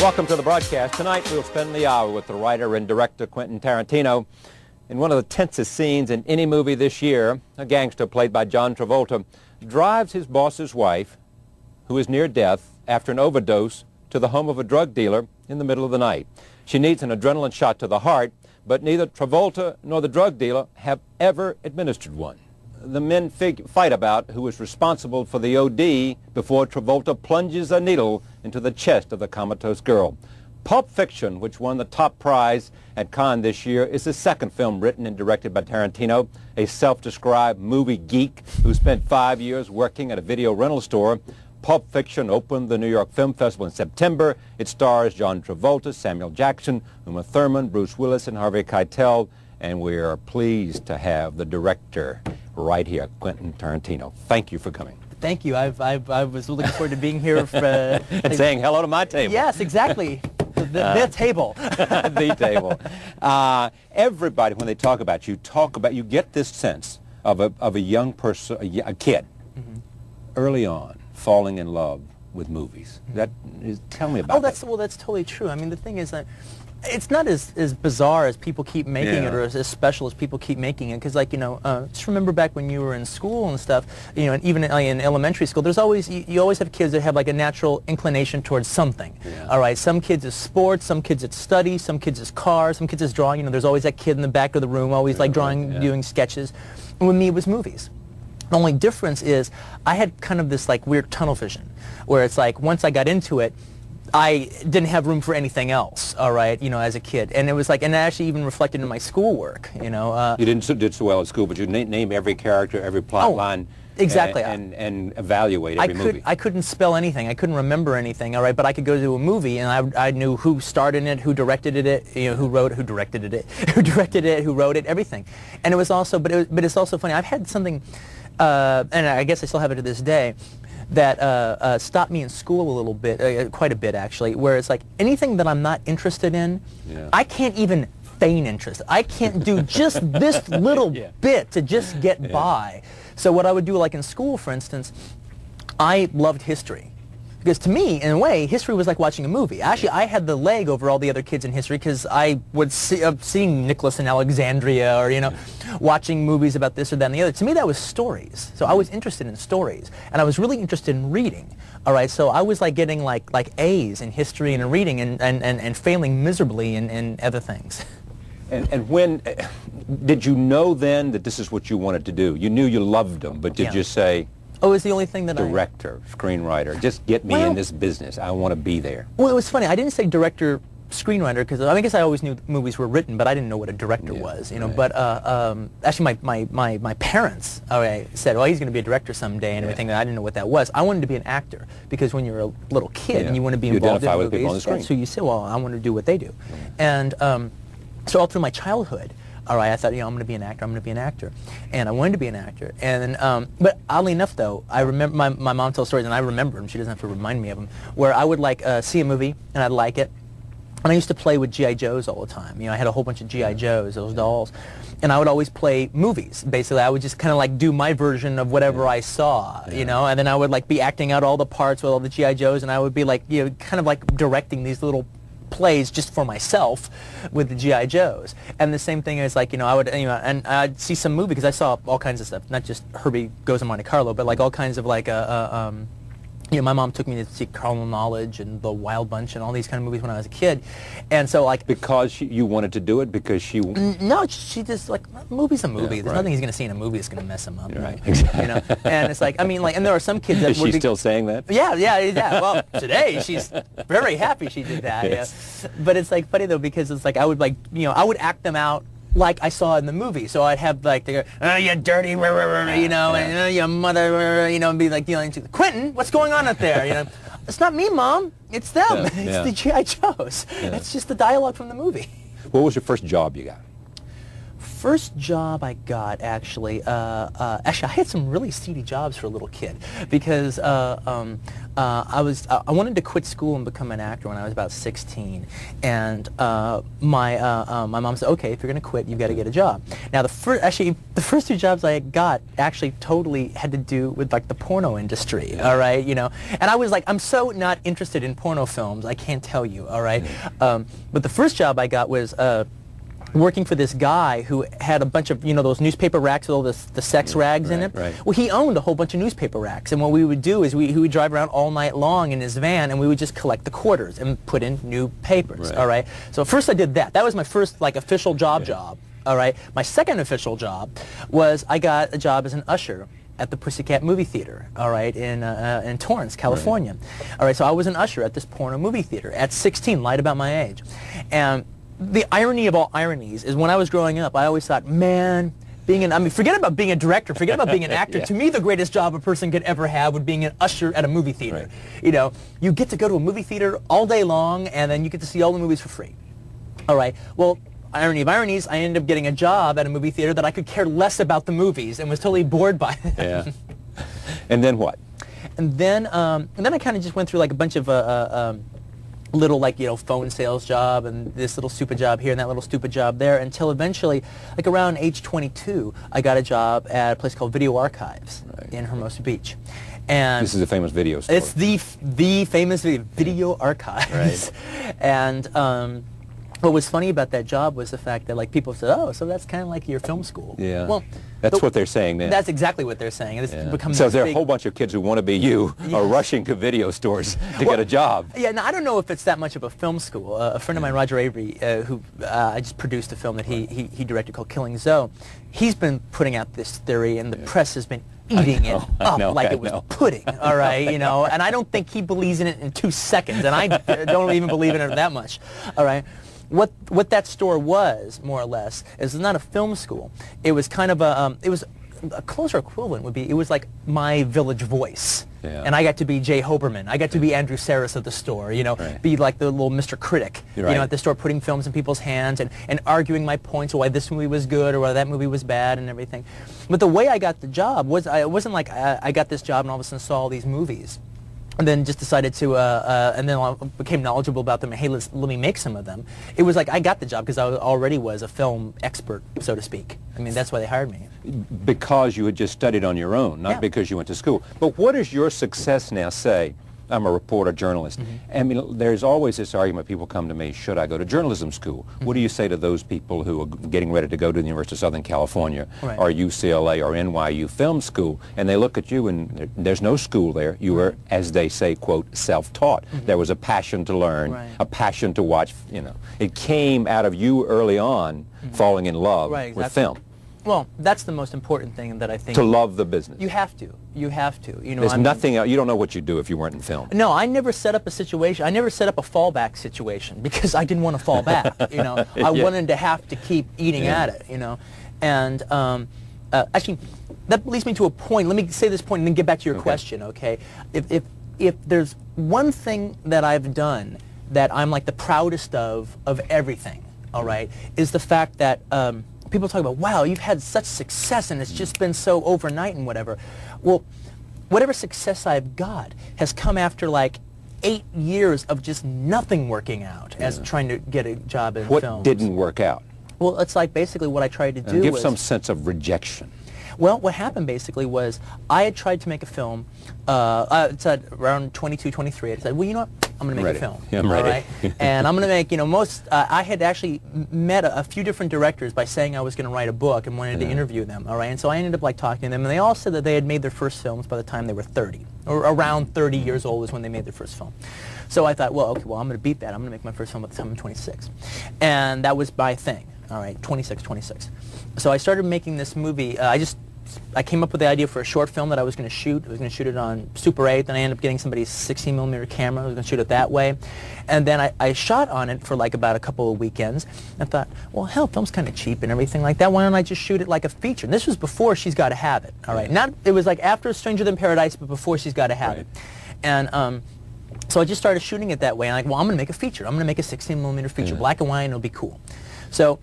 Welcome to the broadcast. Tonight we'll spend the hour with the writer and director Quentin Tarantino. In one of the tensest scenes in any movie this year, a gangster played by John Travolta drives his boss's wife, who is near death after an overdose, to the home of a drug dealer in the middle of the night. She needs an adrenaline shot to the heart, but neither Travolta nor the drug dealer have ever administered one. The men fight about who is responsible for the OD before Travolta plunges a needle into the chest of the comatose girl. Pulp Fiction, which won the top prize at Cannes this year, is the second film written and directed by Tarantino, a self-described movie geek who spent 5 years working at a video rental store. Pulp Fiction opened the New York Film Festival in September. It stars John Travolta, Samuel Jackson, Uma Thurman, Bruce Willis, and Harvey Keitel. And we are pleased to have the director right here, Quentin Tarantino. Thank you for coming. Thank you. I was looking forward to being here and saying hello to my table. Yes, exactly. The table. The table. Everybody, when they talk about you, get this sense of a young person, a kid, early on, falling in love with movies. Tell me about that. That's totally true. I mean, the thing is that it's not as bizarre as people keep making it, or as special as people keep making it. Because, just remember back when you were in school and stuff, and even in elementary school, there's always you always have kids that have like a natural inclination towards something. Yeah. All right, some kids is sports, some kids it's study, some kids is cars, some kids is drawing. There's always that kid in the back of the room, always like drawing, doing sketches. And with me, it was movies. The only difference is I had kind of this like weird tunnel vision, where it's like once I got into it, I didn't have room for anything else, all right, as a kid. And it was like, and it actually even reflected in my schoolwork, You did so well at school, but you name every character, every plot line. Exactly. And evaluate every movie. I couldn't spell anything. I couldn't remember anything, all right, but I could go to a movie and I knew who starred in it, who directed it, who wrote it, who directed it, who wrote it, everything. And it was also, but it's also funny. I've had something, and I guess I still have it to this day, that stopped me in school a little bit, quite a bit actually, where it's like anything that I'm not interested in, I can't even feign interest. I can't do just this little bit to just get by. So what I would do, like in school, for instance, I loved history. Because to me, in a way, history was like watching a movie. Actually, I had the leg over all the other kids in history because I would seeing Nicholas in Alexandria, or watching movies about this or that and the other. To me, that was stories. So I was interested in stories, and I was really interested in reading. All right, so I was like getting like A's in history and in reading, and failing miserably in other things. And when did you know then that this is what you wanted to do? You knew you loved them, but did you say? Oh, it was the only thing that director, screenwriter, just get me in this business. I want to be there. Well, it was funny. I didn't say director, screenwriter, because I guess I always knew movies were written, but I didn't know what a director was, Right. But actually, my parents said, well, he's going to be a director someday and everything. And I didn't know what that was. I wanted to be an actor because when you're a little kid and you want to be involved in movies, on the screen. So you say, well, I want to do what they do. And so all through my childhood, all right, I thought, I'm going to be an actor, and I wanted to be an actor. And but oddly enough, though, I remember my mom tells stories, and I remember them. She doesn't have to remind me of them. Where I would see a movie, and I'd like it, and I used to play with G.I. Joes all the time. I had a whole bunch of G.I. Joes, those dolls, and I would always play movies. Basically, I would just kind of like do my version of whatever I saw, and then I would like be acting out all the parts with all the G.I. Joes, and I would be like, kind of like directing these little plays just for myself with the G.I. Joes. And the same thing is like, I would, and I'd see some movie, because I saw all kinds of stuff, not just Herbie Goes to Monte Carlo, but like all kinds of like, my mom took me to see Carnal Knowledge and The Wild Bunch and all these kind of movies when I was a kid. And so like... Because you wanted to do it? Because she... No, she just like, movie's a movie. There's nothing he's going to see in a movie that's going to mess him up. Right. Exactly. And it's like, and there are some kids that Is she still saying that? Yeah. Well, today she's very happy she did that. Yes. But it's like funny though, because it's like I would like, I would act them out like I saw in the movie. So I'd have like, they go, oh, you dirty, and your mother, and be like, Quentin, what's going on out there? It's not me, Mom. It's them. It's the G.I. Joes. It's just the dialogue from the movie. What was your first job you got? first job I got, actually, actually I had some really seedy jobs for a little kid, because I wanted to quit school and become an actor when I was about 16, and my mom said, okay, if you're going to quit, you've got to get a job. Now, the first two jobs I got actually totally had to do with like the porno industry, all right, you know, and I was like, I'm so not interested in porno films, I can't tell you, all right, but the first job I got was working for this guy who had a bunch of, you know, those newspaper racks with all the sex rags in it. Right. Well, he owned a whole bunch of newspaper racks, and what we would do is he would drive around all night long in his van, and we would just collect the quarters and put in new papers, Right. all right? So first I did that. That was my first, like, official job, all right? My second official job was I got a job as an usher at the Pussycat movie theater, all right, in Torrance, California. Right. All right, so I was an usher at this porno movie theater at 16, lied about my age. And the irony of all ironies is when I was growing up, I always thought, man, I mean, forget about being a director, forget about being an actor. Yeah. To me, the greatest job a person could ever have would be being an usher at a movie theater. Right. You know, you get to go to a movie theater all day long, and then you get to see all the movies for free. All right, well, irony of ironies, I ended up getting a job at a movie theater that I could care less about the movies and was totally bored by them. Yeah. And then what? And then I kind of just went through like a bunch of little, like, you know, phone sales job and this little stupid job here and that little stupid job there, until eventually, like around age 22, I got a job at a place called Video Archives in Hermosa Beach. And This is a famous video store. it's the famous Video Archives. Right. And what was funny about that job was the fact that, like, people said, oh, so that's kind of like your film school. Yeah. Well, that's what they're saying now. that's exactly what they're saying. And this becomes So this there are a big- whole bunch of kids who want to be you are rushing to video stores to get a job. Yeah, now I don't know if it's that much of a film school. A friend of mine, Roger Avery, who I just produced a film that he directed called Killing Zoe, he's been putting out this theory, and the press has been eating it up like it was pudding, all right, you know, and I don't think he believes in it in 2 seconds, and I don't even believe in it that much, all right. What that store was, more or less, is not a film school. It was kind of a closer equivalent would be, it was like my Village Voice. Yeah. And I got to be Jay Hoberman. I got to be Andrew Saris of the store, you know, be like the little Mr. Critic, you know, at the store, putting films in people's hands and arguing my points, why this movie was good or why that movie was bad and everything. But the way I got the job was, it wasn't like I got this job and all of a sudden saw all these movies. And then just decided to, and then I became knowledgeable about them, and hey, let me make some of them. It was like I got the job because I already was a film expert, so to speak. I mean, that's why they hired me. Because you had just studied on your own, not because you went to school. But what does your success now say? I'm a reporter, journalist. I mean, there's always this argument, people come to me, should I go to journalism school? What do you say to those people who are getting ready to go to the University of Southern California or UCLA or NYU Film School, and they look at you and there's no school there. You were, as they say, quote, self-taught. There was a passion to learn, a passion to watch, you know. It came out of you early on falling in love with film. Well, that's the most important thing that I think. To love the business. You have to. You have to. You know, there's nothing else. You don't know what you'd do if you weren't in film. No, I never set up a situation. I never set up a fallback situation because I didn't want to fall back. You know, I wanted to have to keep eating at it. You know, and actually, that leads me to a point. Let me say this point and then get back to your question. Okay, if there's one thing that I've done that I'm like the proudest of everything, all right, is the fact that. People talk about, wow, you've had such success and it's just been so overnight and whatever. Well, whatever success I've got has come after like 8 years of just nothing working out as trying to get a job in films. What didn't work out? Well, it's like basically what I tried to do give was... some sense of rejection. Well, what happened basically was I had tried to make a film, it's at around 22, 23, I said, well, you know what, I'm going to make a film. Yeah, I'm ready. All right? And I'm going to make, you know, I had actually met a few different directors by saying I was going to write a book and wanted to interview them, all right? And so I ended up like talking to them, and they all said that they had made their first films by the time they were 30, or around 30 years old is when they made their first film. So I thought, well, okay, well, I'm going to beat that. I'm going to make my first film by the time I'm 26. And that was my thing, all right, 26. So I started making this movie. I came up with the idea for a short film that I was going to shoot. I was going to shoot it on Super 8. Then I ended up getting somebody's 16mm camera. I was going to shoot it that way. And then I shot on it for like about a couple of weekends. I thought, well, hell, film's kind of cheap and everything like that. Why don't I just shoot it like a feature? And this was before She's Gotta Have It, all right? It was like after Stranger Than Paradise, but before She's Gotta Have It. And so I just started shooting it that way. And I'm like, well, I'm going to make a feature. I'm going to make a 16mm feature, black and white, and it'll be cool. So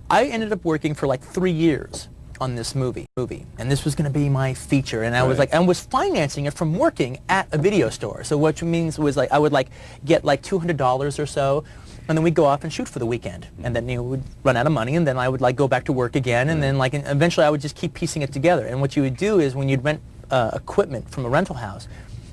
I ended up working for like 3 years on this movie, and this was going to be my feature, and I was like, I was financing it from working at a video store. So what means was like I would like get like $200 or so, and then we'd go off and shoot for the weekend, and then we'd run out of money, and then I would like go back to work again, and then like eventually I would just keep piecing it together. And what you would do is when you'd rent equipment from a rental house,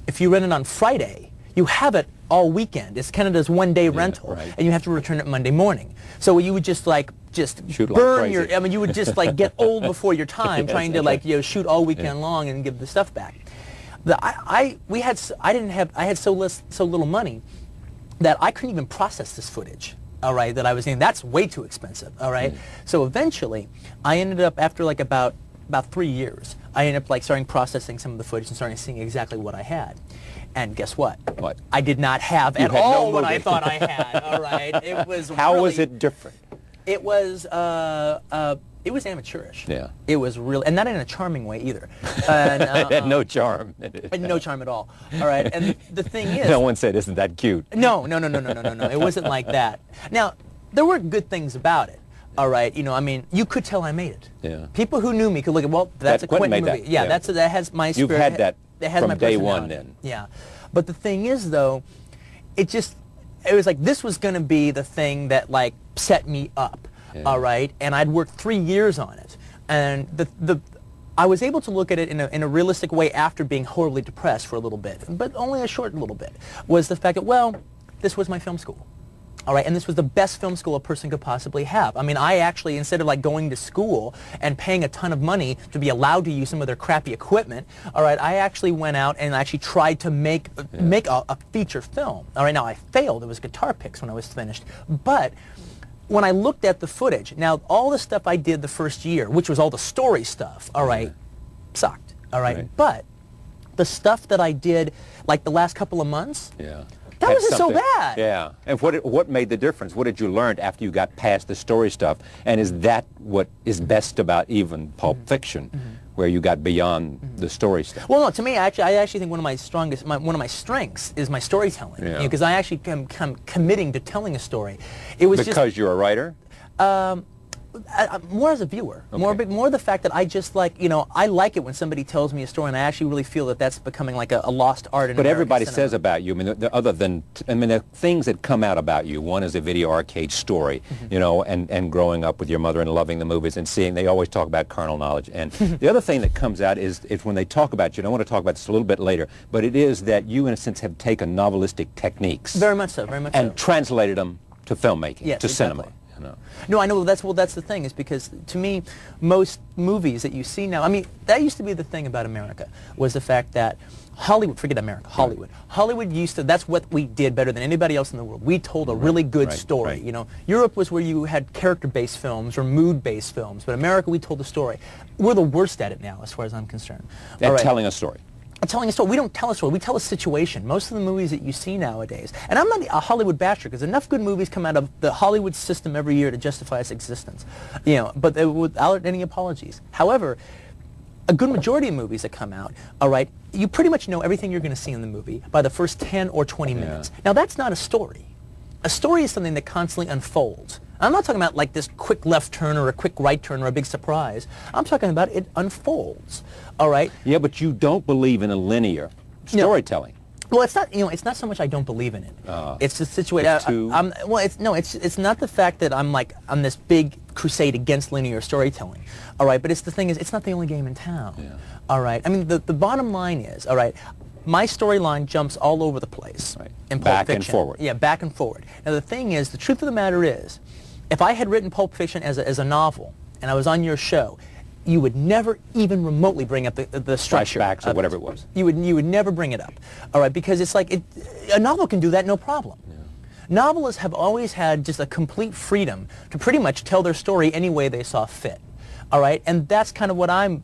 if you rent it on Friday, you have it all weekend. It's kind of this one-day rental, and you have to return it Monday morning. So you would just like burn your. I mean, you would just like get old before your time trying to like shoot all weekend long and give the stuff back. I had so little money that I couldn't even process this footage. All right, that I was saying that's way too expensive. All right, so eventually I ended up after like about 3 years, I ended up like starting processing some of the footage and starting seeing exactly what I had. And guess what? What? I did not have at all what I thought I had. All right, it was. How was it different? It was amateurish. Yeah. It was real, and not in a charming way either. And, it had no charm. No charm at all. All right, and the thing is, no one said, "Isn't that cute?" No. It wasn't like that. Now, there were good things about it. All right, I mean, you could tell I made it. Yeah. People who knew me could look at, well, that's a Quentin movie. That. Yeah, that has my spirit. You've had that has from my day one, personality. then. Yeah, but the thing is, though, it was like this was going to be the thing that like set me up. Yeah. All right, and I'd worked 3 years on it, and I was able to look at it in a realistic way after being horribly depressed for a little bit, but only a short little bit. Was the fact that, well, this was my film school. All right, and this was the best film school a person could possibly have. I mean, I actually, instead of like going to school and paying a ton of money to be allowed to use some of their crappy equipment, all right, I actually went out and actually tried to make a feature film. All right, now I failed. It was guitar picks when I was finished. But when I looked at the footage, now all the stuff I did the first year, which was all the story stuff, all right, sucked. All right, but the stuff that I did like the last couple of months, that wasn't so bad. Yeah. And what made the difference? What did you learn after you got past the story stuff? And is that what is best about even Pulp Fiction, where you got beyond the story stuff? Well, no. To me, I actually think one of my strengths is my storytelling. Because I actually am committing to telling a story. It was because you're a writer. More as a viewer, more the fact that I just like, I like it when somebody tells me a story, and I actually really feel that that's becoming like a lost art in American everybody cinema. says about you, I mean, the things that come out about you. One is a video arcade story, and growing up with your mother and loving the movies and seeing. They always talk about carnal knowledge, and the other thing that comes out is when they talk about you. And I want to talk about this a little bit later, but it is that you, in a sense, have taken novelistic techniques, very much so, and translated them to filmmaking, to cinema. No, I know. That's the thing, is because to me, most movies that you see now, I mean, that used to be the thing about America, was the fact that Hollywood, forget America, Hollywood. Hollywood used to, that's what we did better than anybody else in the world. We told a really good story. Europe was where you had character-based films or mood-based films, but America, we told a story. We're the worst at it now, as far as I'm concerned. At telling a story. Telling a story. We don't tell a story. We tell a situation. Most of the movies that you see nowadays, and I'm not a Hollywood basher, because enough good movies come out of the Hollywood system every year to justify its existence, but without any apologies. However, a good majority of movies that come out, all right, you pretty much know everything you're going to see in the movie by the first 10 or 20 minutes. Now, that's not a story. A story is something that constantly unfolds. I'm not talking about like this quick left turn or a quick right turn or a big surprise. I'm talking about it unfolds. All right? Yeah, but you don't believe in a linear storytelling. Well, it's not. It's not so much I don't believe in it. It's the situation. It's not the fact that I'm like on this big crusade against linear storytelling. All right, but it's the thing is, it's not the only game in town. All right. I mean, the bottom line is, all right, my storyline jumps all over the place. In Pulp back Fiction. And forward. Yeah, back and forward. Now the thing is, the truth of the matter is, if I had written Pulp Fiction as a novel and I was on your show, you would never even remotely bring up the structure. Flashbacks or whatever it was. You would never bring it up. All right, because it's like a novel can do that no problem. Novelists have always had just a complete freedom to pretty much tell their story any way they saw fit. All right, and that's kind of what I'm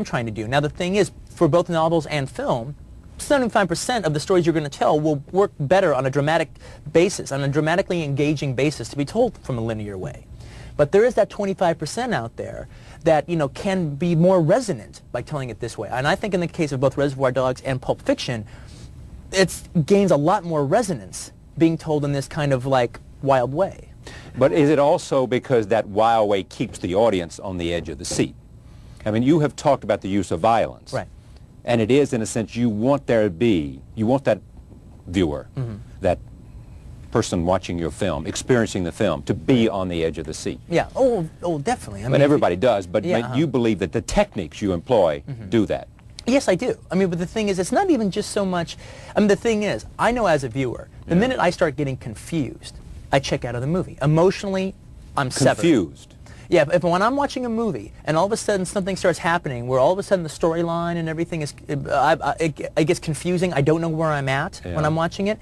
trying to do. Now the thing is, for both novels and film, 75% of the stories you're going to tell will work better on a dramatic basis, on a dramatically engaging basis, to be told from a linear way. But there is that 25% out there that, can be more resonant by telling it this way. And I think in the case of both Reservoir Dogs and Pulp Fiction, it gains a lot more resonance being told in this kind of like wild way. But is it also because that wow way keeps the audience on the edge of the seat? I mean, you have talked about the use of violence. Right. And it is, in a sense, you want that viewer, that person watching your film, experiencing the film, to be on the edge of the seat. Yeah. Oh, definitely. I mean, everybody does, but yeah, you believe that the techniques you employ do that. Yes, I do. I mean, but the thing is, it's not even just so much. I mean, the thing is, I know as a viewer, the minute I start getting confused, I check out of the movie. Emotionally, I'm severed. Confused. Yeah, if when I'm watching a movie and all of a sudden something starts happening where all of a sudden the storyline and everything is, it gets confusing. I don't know where I'm at when I'm watching it.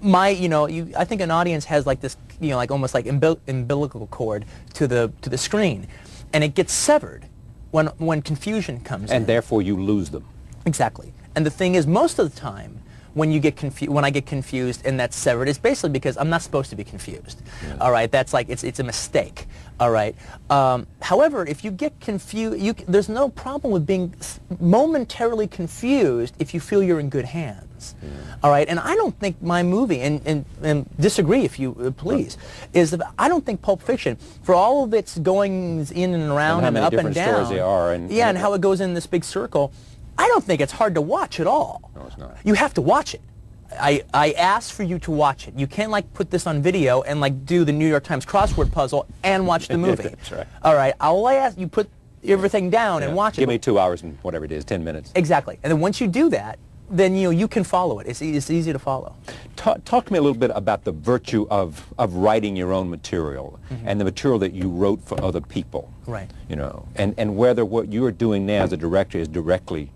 I think an audience has like this, like almost like umbilical cord to the screen, and it gets severed when confusion comes in. And therefore you lose them. Exactly. And the thing is, most of the time, when I get confused and that's severed, it's basically because I'm not supposed to be confused. Yeah. All right, that's like it's a mistake. All right. However, if you get confused, there's no problem with being momentarily confused if you feel you're in good hands. Yeah. All right. And I don't think my movie, and disagree if you please, is that I don't think Pulp Fiction, for all of its goings in and around and up and down, stories they are, and how it goes in this big circle, I don't think it's hard to watch at all. No, it's not. You have to watch it. I ask for you to watch it. You can't like put this on video and like do the New York Times crossword puzzle and watch the movie. That's right. All right. I'll ask you put everything down and watch it. Give me 2 hours and whatever it is, 10 minutes. Exactly. And then once you do that, then you can follow it. It's easy to follow. Talk to me a little bit about the virtue of writing your own material and the material that you wrote for other people. Right. And whether what you are doing now as a director is directly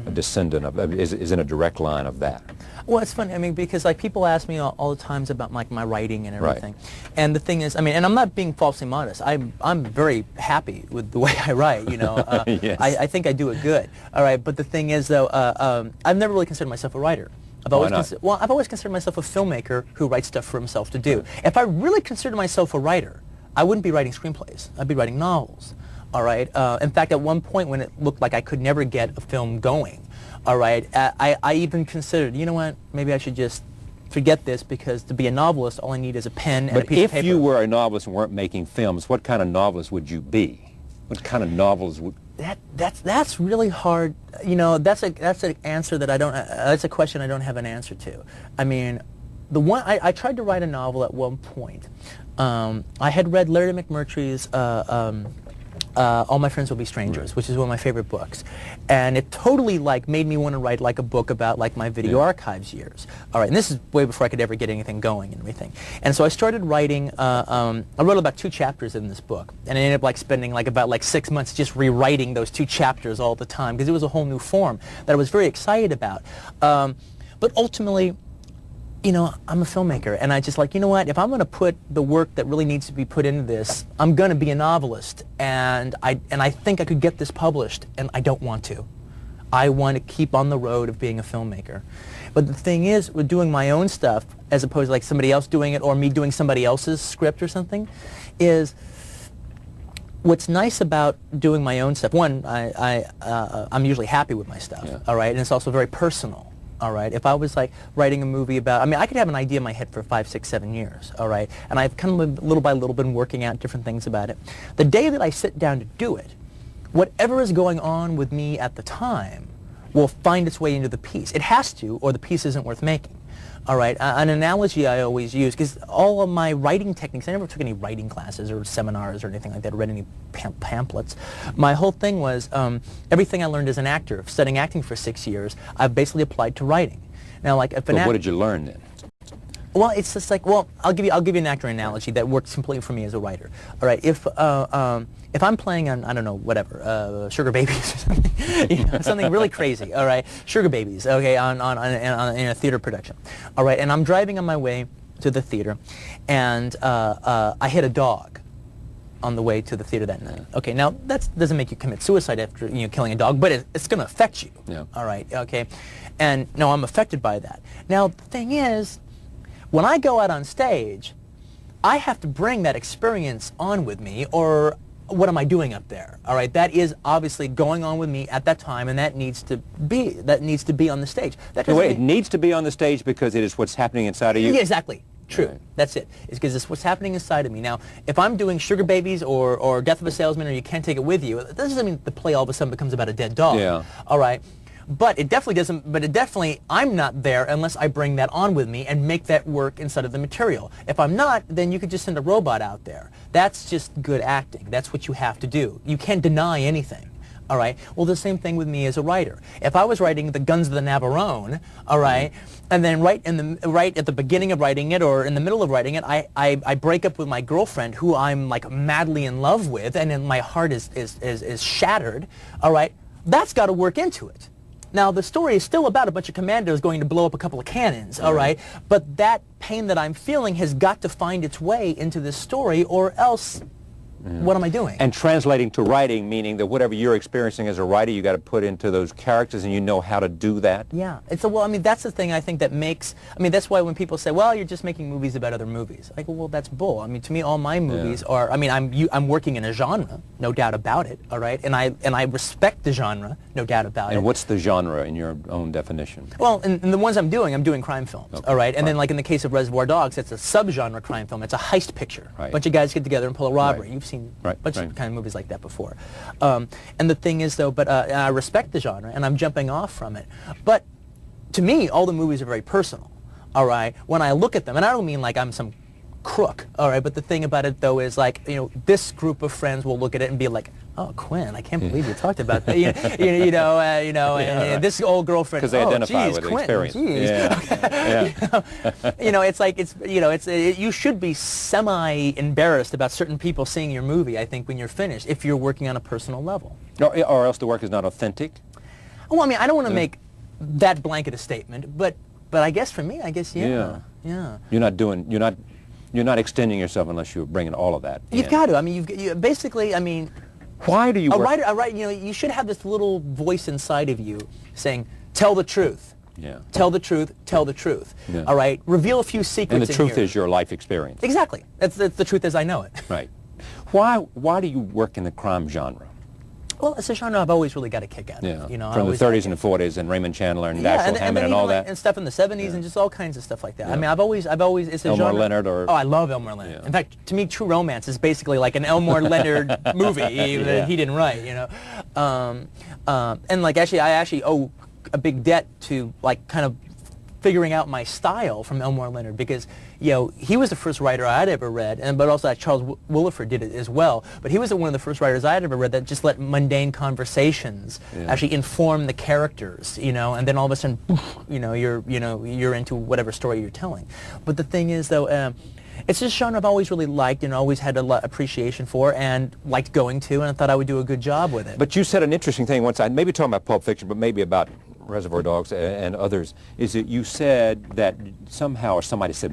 a descendant of, is in a direct line of that. Well, it's funny. I mean, because like people ask me all the times about like my writing and everything, and the thing is, I mean, and I'm not being falsely modest. I'm very happy with the way I write. Yes. I think I do it good. All right, but the thing is, though, I've never really considered myself a writer. I've always considered myself a filmmaker who writes stuff for himself to do. If I really considered myself a writer, I wouldn't be writing screenplays. I'd be writing novels. All right. In fact, at one point when it looked like I could never get a film going, all right, I even considered, you know what, maybe I should just forget this, because to be a novelist, all I need is a pen and a piece of paper. But if you were a novelist and weren't making films, what kind of novelist would you be? What kind of novels would... That's really hard. That's an answer that I don't. That's a question I don't have an answer to. I mean, I tried to write a novel at one point. I had read Larry McMurtry's All My Friends Will Be Strangers, which is one of my favorite books, and it totally like made me want to write like a book about like my video archives years. All right, and this is way before I could ever get anything going and everything. And so I started writing. I wrote about 2 chapters in this book, and I ended up like spending like about 6 months just rewriting those 2 chapters all the time, because it was a whole new form that I was very excited about. But ultimately, I'm a filmmaker, and I just like, you know what, if I'm going to put the work that really needs to be put into this, I'm going to be a novelist, and I think I could get this published, and I don't want to. I want to keep on the road of being a filmmaker. But the thing is, with doing my own stuff, as opposed to like somebody else doing it, or me doing somebody else's script or something, is what's nice about doing my own stuff. One, I'm usually happy with my stuff, all right, and it's also very personal. All right. If I was like writing a movie about, I mean, I could have an idea in my head for 5, 6, 7 years. All right. And I've kind of little by little been working out different things about it. The day that I sit down to do it, whatever is going on with me at the time will find its way into the piece. It has to, or the piece isn't worth making. All right. An analogy I always use, because all of my writing techniques, I never took any writing classes or seminars or anything like that, or read any pamphlets. My whole thing was everything I learned as an actor, studying acting for 6 years, I've basically applied to writing. Now, like, if what did you learn then? Well, it's just like, well, I'll give you an actor analogy that works completely for me as a writer. All right, if I'm playing on, I don't know, whatever, Sugar Babies or something, something really crazy. All right, Sugar Babies, okay, in a theater production. All right, and I'm driving on my way to the theater, and I hit a dog on the way to the theater that night. Okay, now that doesn't make you commit suicide after killing a dog, but it's going to affect you. Yeah. All right, okay, and no, I'm affected by that. Now the thing is, when I go out on stage, I have to bring that experience on with me, or what am I doing up there? All right, that is obviously going on with me at that time, and that needs to be on the stage. It needs to be on the stage because it is what's happening inside of you? Yeah, exactly. True. Right. That's it. It's because it's what's happening inside of me. Now, if I'm doing Sugar Babies or Death of a Salesman or You Can't Take It With You, that doesn't mean the play all of a sudden becomes about a dead dog. Yeah. All right. But it definitely doesn't, I'm not there unless I bring that on with me and make that work inside of the material. If I'm not, then you could just send a robot out there. That's just good acting. That's what you have to do. You can't deny anything. All right. Well, the same thing with me as a writer. If I was writing The Guns of the Navarone, all right, and then right at the beginning of writing it or in the middle of writing it, I break up with my girlfriend who I'm like madly in love with, and then my heart is shattered. All right. That's got to work into it. Now, the story is still about a bunch of commandos going to blow up a couple of cannons, all right? But that pain that I'm feeling has got to find its way into this story, or else what am I doing? And translating to writing, meaning that whatever you're experiencing as a writer, you got to put into those characters, and you know how to do that. Yeah. Well, I mean, that's the thing I think that makes, I mean, that's why when people say, well, you're just making movies about other movies. I go, well, that's bull. I mean, to me, all my movies are, I mean, I'm working in a genre, no doubt about it, all right? And I respect the genre, no doubt about it. And what's the genre in your own definition? Well, in the ones I'm doing crime films, all right? And then like in the case of Reservoir Dogs, it's a subgenre crime film. It's a heist picture. Right. A bunch of guys get together and pull a robbery. Right. You've seen Right. a bunch of kind of movies like that before. And the thing is, though, but I respect the genre, and I'm jumping off from it. But to me, all the movies are very personal, all right? When I look at them, and I don't mean like I'm some crook, all right? But the thing about it, though, is like, you know, this group of friends will look at it and be like, oh, Quinn, I can't believe you talked about that. And this old girlfriend, because they identify geez, with the Quentin, experience. Yeah. It's like, you should be semi-embarrassed about certain people seeing your movie, I think, when you're finished, if you're working on a personal level. Or else the work is not authentic. Well, I mean, I don't want to make that blanket a statement, but I guess for me, yeah. You're not extending yourself unless you're bringing all of that You've in. got to. I mean, you basically, I mean, why do you a work? writer, you should have this little voice inside of you saying, tell the truth. Yeah. Tell the truth, tell the truth. Yeah. All right? Reveal a few secrets And the truth here. is your life experience. Exactly. That's the truth as I know it. Right. Why do you work in the crime genre? Well, it's a genre I've always really got a kick out of. Yeah. You know, From the 30s and the 40s and Raymond Chandler and Dashiell Hammett and all that. And stuff in the 70s and just all kinds of stuff like that. Yeah. I mean, I've always, it's a Elmore genre. Leonard or... Oh, I love Elmore Leonard. Yeah. In fact, to me, True Romance is basically like an Elmore Leonard movie that he didn't write, you know. And like I actually owe a big debt to like kind of figuring out my style from Elmore Leonard, because he was the first writer I'd ever read, but also Charles Willeford did it as well. But he was one of the first writers I'd ever read that just let mundane conversations actually inform the characters, and then all of a sudden, you're into whatever story you're telling. But the thing is, though, it's just a genre I've always really liked and always had a lot of appreciation for and liked going to, and I thought I would do a good job with it. But you said an interesting thing once, maybe talking about Pulp Fiction, but maybe about Reservoir Dogs and others, is that you said that somehow, or somebody said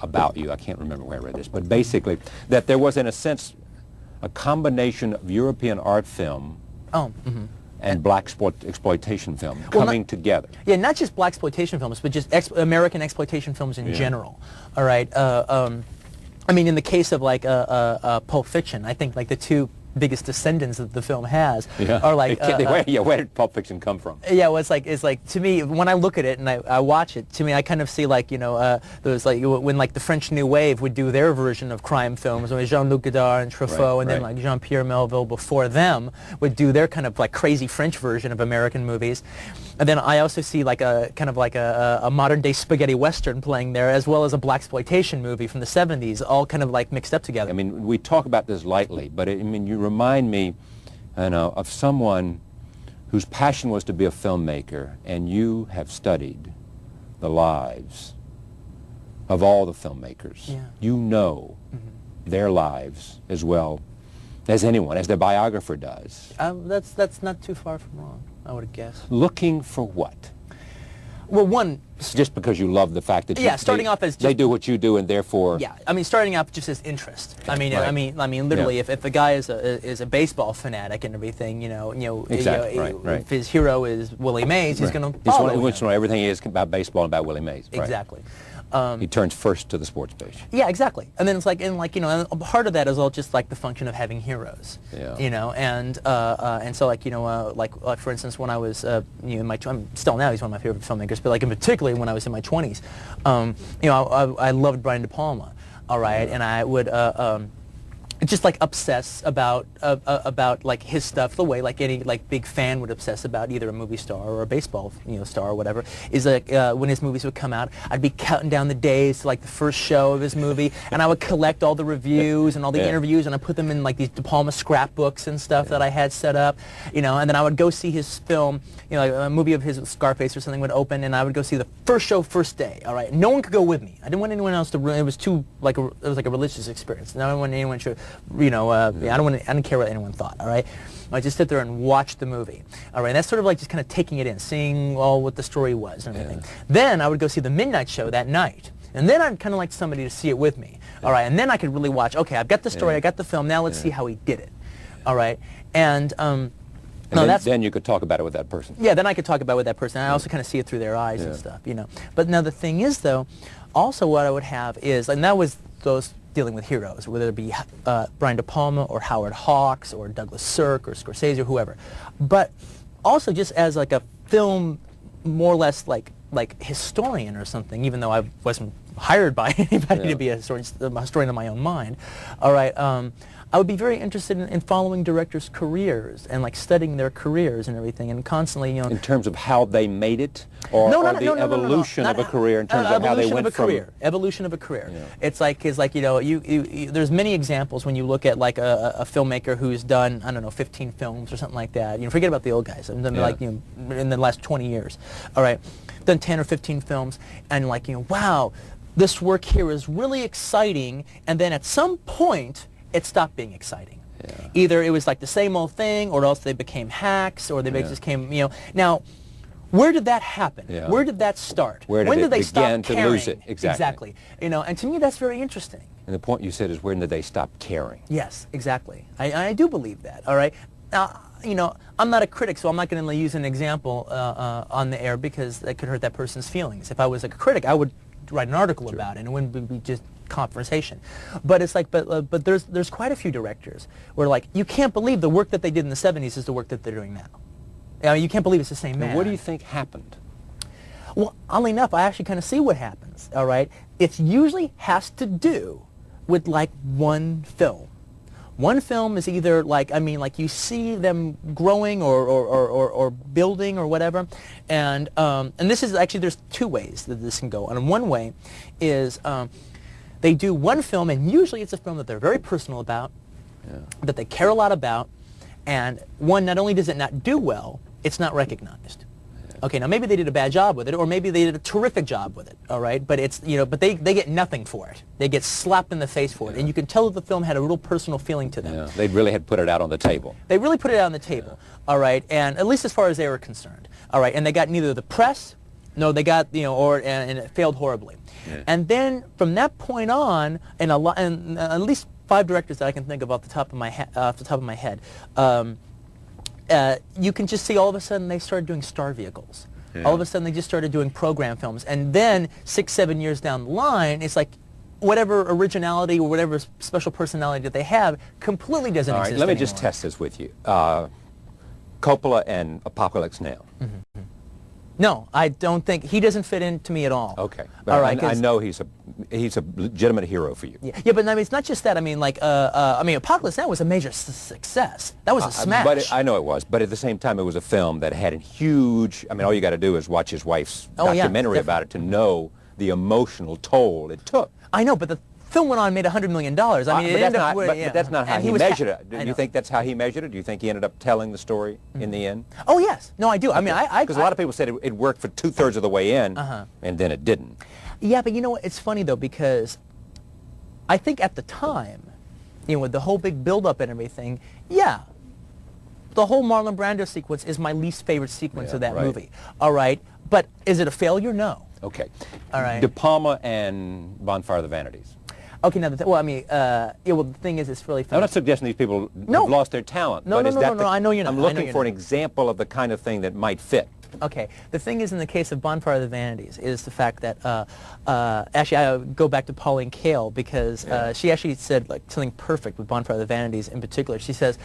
about you, I can't remember where I read this, but basically that there was, in a sense, a combination of European art film and black exploitation film coming together. Yeah, not just black exploitation films, but just American exploitation films in general. All right. I mean, in the case of like Pulp Fiction, I think like the two biggest descendants that the film has are like where did Pulp Fiction come from? Yeah, well, it's like to me, when I look at it and I watch it, to me I kind of see like those like when like the French New Wave would do their version of crime films, when Jean-Luc Godard and Truffaut, and then like Jean-Pierre Melville before them would do their kind of like crazy French version of American movies. And then I also see like a kind of like a modern day spaghetti western playing there, as well as a blaxploitation movie from the 70s, all kind of like mixed up together. I mean, we talk about this lightly, but I mean, you remind me, of someone whose passion was to be a filmmaker, and you have studied the lives of all the filmmakers. Yeah. You know their lives as well as anyone, as their biographer does. That's not too far from wrong, I would guess. Looking for what? Well, one... Just because you love the fact that starting off as they do what you do, and therefore... Yeah, I mean, starting off just as interest. I mean, Right. I mean, literally, if a guy is a baseball fanatic and everything, Exactly, right. if his hero is Willie Mays, he's going to follow him. He wants to know everything he is about baseball and about Willie Mays. Right. Exactly. He turns first to the sports page. Yeah, exactly. And then it's like, and and part of that is all just like the function of having heroes. Yeah. And so like for instance, when I was in my I'm still now he's one of my favorite filmmakers, but like in particularly when I was in my 20s, I loved Brian De Palma. All right, and I would just like obsess about like his stuff the way like any like big fan would obsess about either a movie star or a baseball star or whatever. Is like when his movies would come out, I'd be counting down the days to like the first show of his movie, and I would collect all the reviews and all the interviews, and I put them in like these De Palma scrapbooks and stuff that I had set up, and then I would go see his film, like a movie of his, Scarface or something, would open, and I would go see the first show first day. All right, no one could go with me. I didn't want anyone else to. It was too like it was like a religious experience. No one wanted anyone to. I don't care what anyone thought, all right? I just sit there and watch the movie, all right? And that's sort of like just kind of taking it in, seeing all what the story was and everything. Then I would go see the midnight show that night, and then I'd kind of like somebody to see it with me, all right? And then I could really watch, okay, I've got the story, I got the film, now let's see how he did it, all right? And then you could talk about it with that person. Yeah, then I could talk about it with that person. I also kind of see it through their eyes and stuff, But now the thing is, though, also what I would have is, and that was those dealing with heroes, whether it be Brian De Palma or Howard Hawks or Douglas Sirk or Scorsese or whoever, but also just as like a film, more or less like historian or something, even though I wasn't hired by anybody to be a historian of my own mind. All right. I would be very interested in following directors' careers and like studying their careers and everything, and constantly, In terms of how they made it, or the evolution of a career in terms of how they went from evolution of a career. Yeah. It's like there's many examples when you look at like a filmmaker who's done 15 films or something like that. Forget about the old guys. Like in the last 20 years, all right, done 10 or 15 films, and like wow, this work here is really exciting, and then at some point it stopped being exciting. Yeah. Either it was like the same old thing, or else they became hacks, or they just came, Now, where did that happen? Yeah. Where did that start? When did they stop caring? To lose it? Exactly. And to me, that's very interesting. And the point you said is, when did they stop caring? Yes, exactly. I do believe that. All right. Now, I'm not a critic, so I'm not going to use an example on the air because that could hurt that person's feelings. If I was a critic, I would write an article about it, and it wouldn't be just conversation. But it's like, but there's quite a few directors where like you can't believe the work that they did in the 70s is the work that they're doing now. You can't believe it's the same man. And what do you think happened? Well, oddly enough, I actually kind of see what happens. All right, it usually has to do with like one film. One film is either like, like you see them growing or building or whatever, and this is actually, there's two ways that this can go. And one way is they do one film, and usually it's a film that they're very personal about, that they care a lot about, and one, not only does it not do well, it's not recognized. Okay, now maybe they did a bad job with it, or maybe they did a terrific job with it, all right? But it's, but they get nothing for it. They get slapped in the face for it, and you can tell that the film had a real personal feeling to them. Yeah, they really had put it out on the table. They really put it out on the table, all right? And at least as far as they were concerned, all right? And they got neither the press, no, they got, and it failed horribly. Yeah. And then from that point on, and at least 5 directors that I can think of off the top of my head, you can just see all of a sudden they started doing star vehicles. Yeah. All of a sudden they just started doing program films. And then 6-7 years down the line, it's like whatever originality or whatever special personality that they have completely doesn't exist anymore. Let me just test this with you. Coppola and Apocalypse Now. Mm-hmm. No, I don't think, he doesn't fit into me at all. Okay. But all right, I know he's a legitimate hero for you. Yeah, but it's not just that. Apocalypse Now was a major success. That was a smash. But I know it was. But at the same time, it was a film that had a huge, all you got to do is watch his wife's documentary about it to know the emotional toll it took. I know, but the film went on and made $100 million. But that's not how he measured it. Do you think that's how he measured it? Do you think he ended up telling the story in the end? Oh, yes. No, I do. Okay. Because a lot of people said it worked for 2/3 of the way in, and then it didn't. Yeah, but you know what? It's funny, though, because I think at the time, with the whole big build-up and everything, the whole Marlon Brando sequence is my least favorite sequence of that movie. All right? But is it a failure? No. Okay. All right. De Palma and Bonfire of the Vanities. Okay, now, the thing is, it's really funny. I'm not suggesting these people have lost their talent. No, I know you're not. I'm looking for an example of the kind of thing that might fit. Okay, the thing is, in the case of Bonfire of the Vanities, is the fact that actually I go back to Pauline Kael because she actually said like something perfect with Bonfire of the Vanities in particular. She says,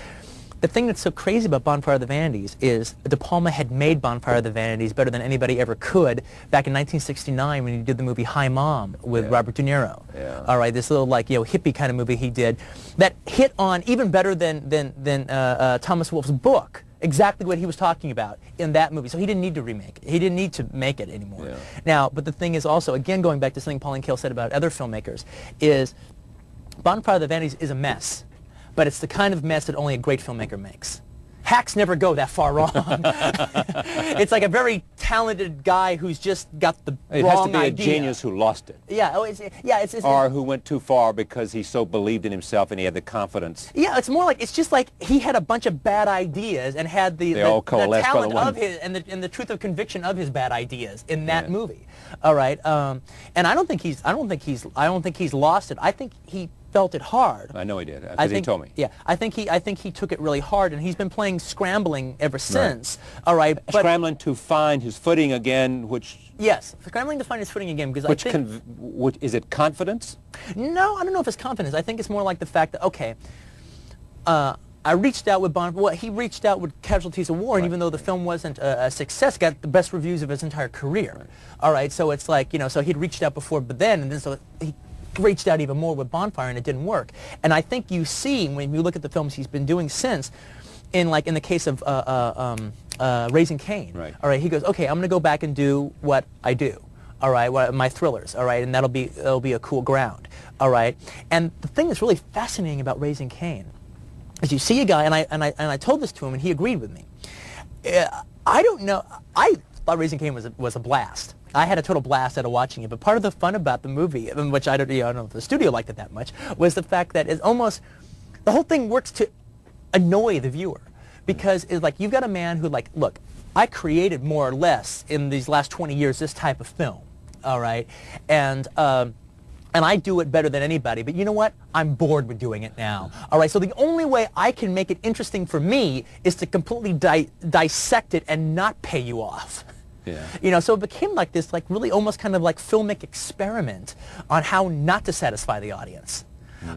the thing that's so crazy about Bonfire of the Vanities is De Palma had made Bonfire of the Vanities better than anybody ever could back in 1969 when he did the movie Hi Mom with Robert De Niro. Yeah. All right, this little like hippie kind of movie he did that hit on even better than Thomas Wolfe's book. Exactly what he was talking about in that movie. So he didn't need to remake it. He didn't need to make it anymore. Yeah. Now, but the thing is also, again going back to something Pauline Kael said about other filmmakers, is Bonfire of the Vanities is a mess. But it's the kind of mess that only a great filmmaker makes. Hacks never go that far wrong. It's like a very talented guy who's just got the It wrong has to be idea. a genius who lost it. Yeah, it's Or who went too far because he so believed in himself and he had the confidence. yeah, it's more like it's just like he had a bunch of bad ideas and had the all coalesced by the talent one. of his and the truth of conviction of his bad ideas in that movie. All right, and I don't think he's lost it. I think he felt it hard. I know he did, because he told me. Yeah, I think he took it really hard, and he's been playing scrambling ever since. All right, but Scrambling to find his footing again, which... yes, scrambling to find his footing again, because Which I think... is it confidence? No, I don't know if it's confidence. I think it's more like the fact that, okay, I reached out with Bond. Well, he reached out with Casualties of War, and even though the film wasn't a success, got the best reviews of his entire career. Right. All right, so it's like, so he'd reached out before, but then, and then so he reached out even more with Bonfire, and it didn't work. And I think you see, when you look at the films he's been doing since, in the case of Raising Cain, right. All right, he goes, okay, I'm going to go back and do what I do. All right, my thrillers, all right, and that'll be a cool ground, all right. And the thing that's really fascinating about Raising Cain is you see a guy, and I told this to him, and he agreed with me. I don't know. I thought Raising Cain was a blast. I had a total blast out of watching it. But part of the fun about the movie, which I don't know if the studio liked it that much, was the fact that it's almost the whole thing works to annoy the viewer, because it's like you've got a man who look, I created more or less in these last 20 years this type of film, all right, and I do it better than anybody, but you know what? I'm bored with doing it now. All right, so the only way I can make it interesting for me is to completely dissect it and not pay you off. Yeah. So it became like this, really almost kind of like filmic experiment on how not to satisfy the audience.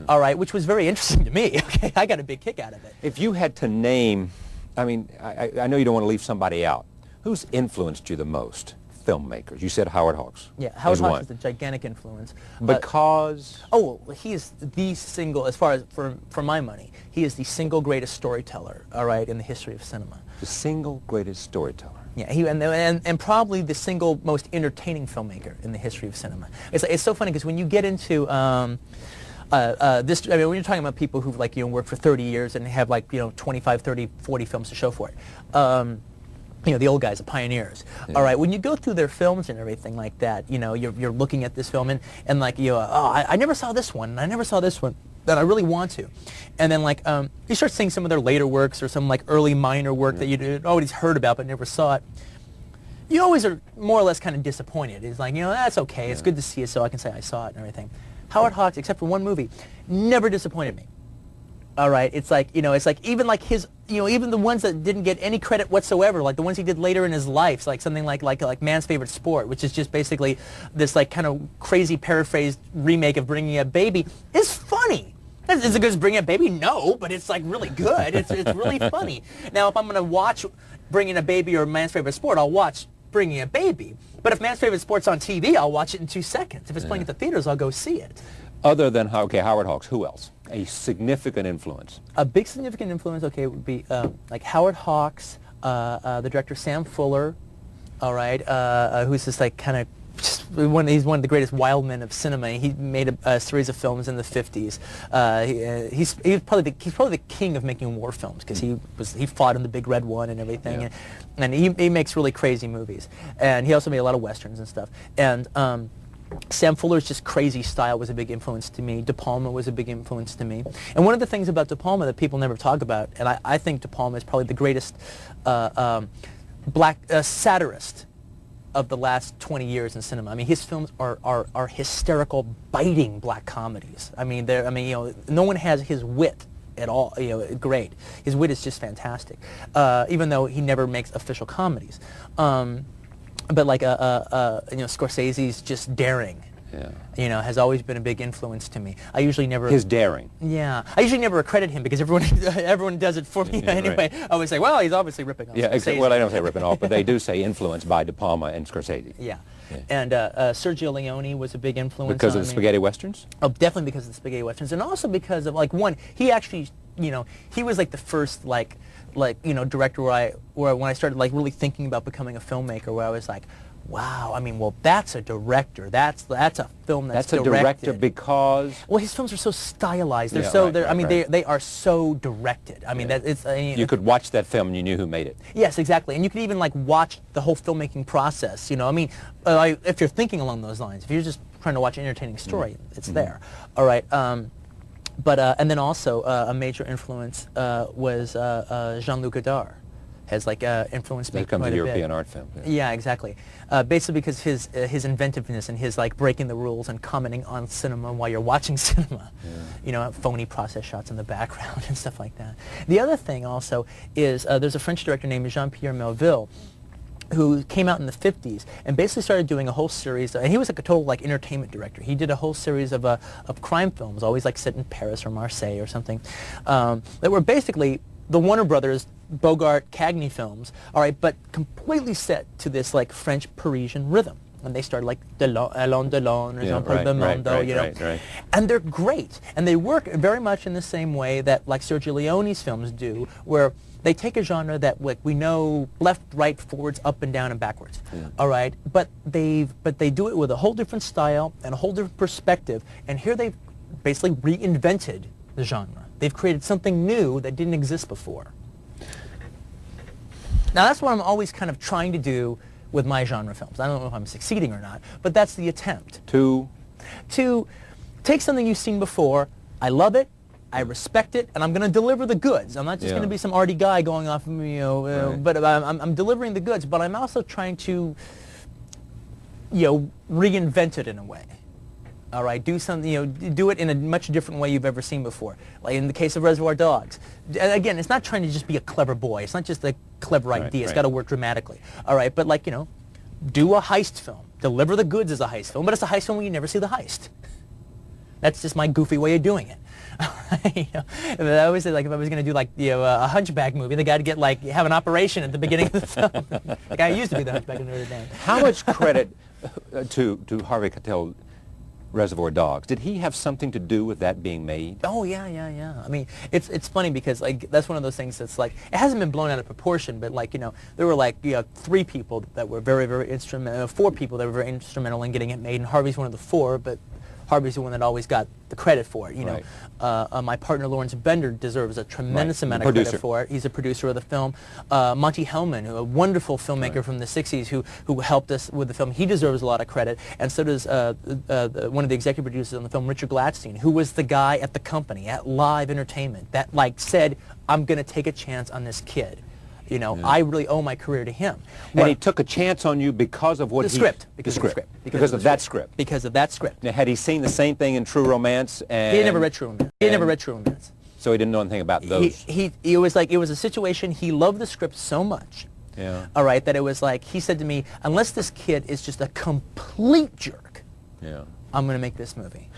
All right, which was very interesting to me. Okay, I got a big kick out of it. If you had to name, I mean, I know you don't want to leave somebody out. Who's influenced you the most? Filmmakers. You said Howard Hawks. Yeah, Howard Hawks one. is a gigantic influence. Because? He is the single, as far as for my money, he is the single greatest storyteller, all right, in the history of cinema. The single greatest storyteller. Yeah, and probably the single most entertaining filmmaker in the history of cinema. It's so funny because when you get into this, I mean, when you're talking about people who've worked for 30 years and have 25, 30, 40 films to show for it. The old guys, the pioneers. Yeah. All right, when you go through their films and everything like that, you're looking at this film and I never saw this one, and I never saw this one, that I really want to. And then you start seeing some of their later works or some early minor work that you always heard about but never saw it. You always are more or less kind of disappointed. It's that's okay, it's good to see it so I can say I saw it and everything. Howard Hawks, except for one movie, never disappointed me. All right, it's even his, even the ones that didn't get any credit whatsoever, like the ones he did later in his life, like something like Man's Favorite Sport, which is just basically this kind of crazy paraphrased remake of Bringing Up Baby, is funny. Is it good as Bringing Up Baby? No, but it's really good. It's really funny. Now, if I'm going to watch Bringing Up Baby or Man's Favorite Sport, I'll watch Bringing Up Baby. But if Man's Favorite Sport's on TV, I'll watch it in 2 seconds. If it's playing at the theaters, I'll go see it. Other than, Howard Hawks, who else? A significant influence. A big significant influence, would be Howard Hawks, the director Sam Fuller, all right, who's this he's one of the greatest wild men of cinema. He made a series of films in the 50s. He's probably the king of making war films because he fought in the Big Red One and everything, yeah. and he makes really crazy movies. And he also made a lot of westerns and stuff. And Sam Fuller's just crazy style was a big influence to me. De Palma was a big influence to me. And one of the things about De Palma that people never talk about, and I think De Palma is probably the greatest black satirist of the last 20 years in cinema. I mean, his films are hysterical, biting black comedies. I mean, no one has his wit at all, great. His wit is just fantastic, even though he never makes official comedies. But like Scorsese's just daring. Yeah. Has always been a big influence to me. I usually never... His daring. Yeah. I usually never accredit him because everyone does it for me anyway. Right. I always say, well, he's obviously ripping off Scorsese. Well, I don't say ripping off, but they do say influenced by De Palma and Scorsese. Yeah. And Sergio Leone was a big influence because of the spaghetti westerns? Oh, definitely because of the spaghetti westerns, and also because of he actually, he was like the first director where when I started really thinking about becoming a filmmaker, where I was like, wow, well, that's a director. That's a film that's a director because... Well, his films are so stylized. They're they are so directed. You could watch that film and you knew who made it. Yes, exactly. And you could even watch the whole filmmaking process, if you're thinking along those lines. If you're just trying to watch an entertaining story, it's there. All right. And then also a major influence was Jean-Luc Godard. Has influenced me quite a bit. That comes to European art film. Yeah, exactly. Basically because his inventiveness and his breaking the rules and commenting on cinema while you're watching cinema. Yeah. Phony process shots in the background and stuff like that. The other thing also is there's a French director named Jean-Pierre Melville who came out in the 50s and basically started doing a whole series, and he was a total entertainment director. He did a whole series of crime films, always set in Paris or Marseille or something, that were basically the Warner Brothers Bogart Cagney films, all right, but completely set to this French Parisian rhythm. And they started Alain Delon or Jean-Paul Belmondo, Right. And they're great. And they work very much in the same way that Sergio Leone's films do, where they take a genre that we know left, right, forwards, up and down and backwards. Yeah. All right, but they do it with a whole different style and a whole different perspective. And here they've basically reinvented the genre. They've created something new that didn't exist before. Now that's what I'm always kind of trying to do with my genre films. I don't know if I'm succeeding or not, but that's the attempt. To take something you've seen before, I love it, I respect it, and I'm going to deliver the goods. I'm not just going to be some arty guy going off, but I'm delivering the goods, but I'm also trying to, reinvent it in a way. All right, do something, do it in a much different way you've ever seen before. Like in the case of Reservoir Dogs. Again, it's not trying to just be a clever boy. It's not just a clever idea. It's got to work dramatically. All right, but do a heist film. Deliver the goods as a heist film, but it's a heist film where you never see the heist. That's just my goofy way of doing it. I always say, if I was going to do a Hunchback movie, the guy to get have an operation at the beginning of the film. The guy used to be the Hunchback of Notre Dame. How much credit to Harvey Keitel Reservoir Dogs? Did he have something to do with that being made? Oh yeah. It's funny because that's one of those things that's it hasn't been blown out of proportion, but there were 3 people that were very, very instrumental, 4 people that were very instrumental in getting it made, and Harvey's one of the 4, but Harvey's the one that always got the credit for it. My partner Lawrence Bender deserves a tremendous amount of credit for it. He's a producer of the film. Monty Hellman, a wonderful filmmaker from the 60s who helped us with the film, he deserves a lot of credit. And so does one of the executive producers on the film, Richard Gladstein, who was the guy at the company, at Live Entertainment, that said, I'm going to take a chance on this kid. I really owe my career to him. And he took a chance on you because of Because of that script. Because of that script. Now, had he seen the same thing in True Romance? And he had never read True Romance. He had never read True Romance. So he didn't know anything about those. It was it was a situation, he loved the script so much. Yeah. All right, that it was he said to me, unless this kid is just a complete jerk, I'm going to make this movie.